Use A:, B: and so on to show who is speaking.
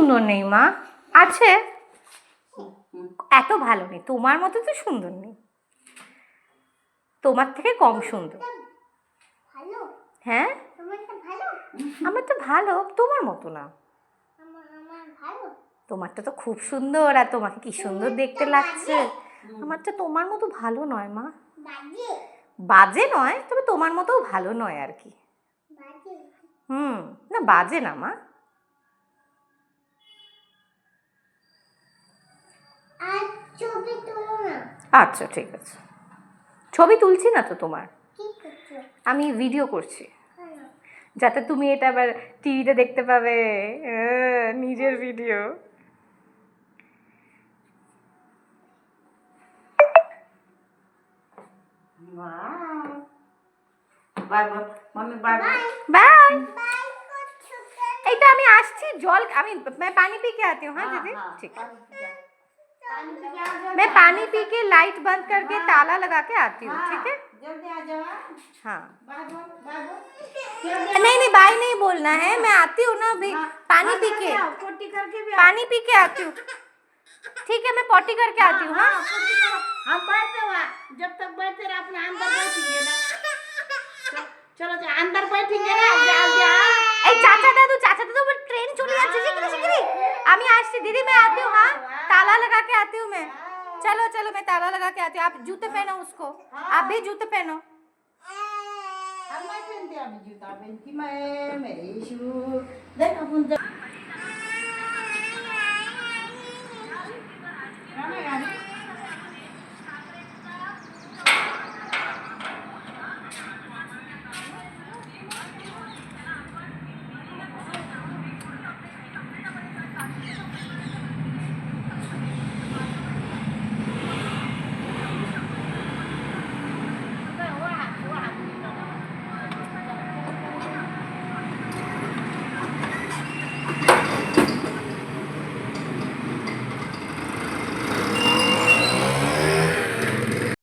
A: সুন্দর নেই মা, আছে, এত ভালো নেই, তোমার মতো তো সুন্দর নেই, তোমার থেকে কম সুন্দর। হ্যাঁ আমার তো ভালো, তোমার মতো না। তোমারটা তো খুব সুন্দর, আর তোমাকে কি সুন্দর দেখতে লাগছে। আমারটা তোমার মতো ভালো নয় মা। বাজে নয়, তবে তোমার মতোও ভালো নয় আর কি। না বাজে না মা। আচ্ছা ঠিক আছে, ছবি তুলছি না তো তোমার, আমি ভিডিও করছি, যাতে তুমি এটা আবার টিভিতে দেখতে পাবে, নিজের ভিডিও। बाय। আমি আসছি, জল আমি पानी पी के आती हूँ। हाँ दीदी ठीक है, मैं पानी पी के लाइट बंद करके ताला लगा के आती हूँ, ठीक है।
B: जल्दी आ जाओ।
A: हाँ नहीं बाय नहीं बोलना है, मैं आती हूँ ना अभी, पानी पी के,
B: पोटी करके भी
A: पानी पी के आती हूँ, ठीक है, मैं पोटी करके आती हूँ। हाँ
B: हम बैठते हुआ, जब तक बैठते रहे अपने अंदर बैठेंगे ना। चलो अंदर बैठेंगे ना,
A: এই চাচা দাদু ट्रेन चली जाती है, शिगगिरी আমি আসছি दीदी, मैं आती हूँ। हाँ ताला लगा के आती हूँ मैं, चलो चलो मैं ताला लगा के आती हूँ, आप जूते पहनो उसको, आप भी जूते पहनो।
B: हम नहीं पहनते अभी जूता, पहनती मैं मेरे शूज देख अपन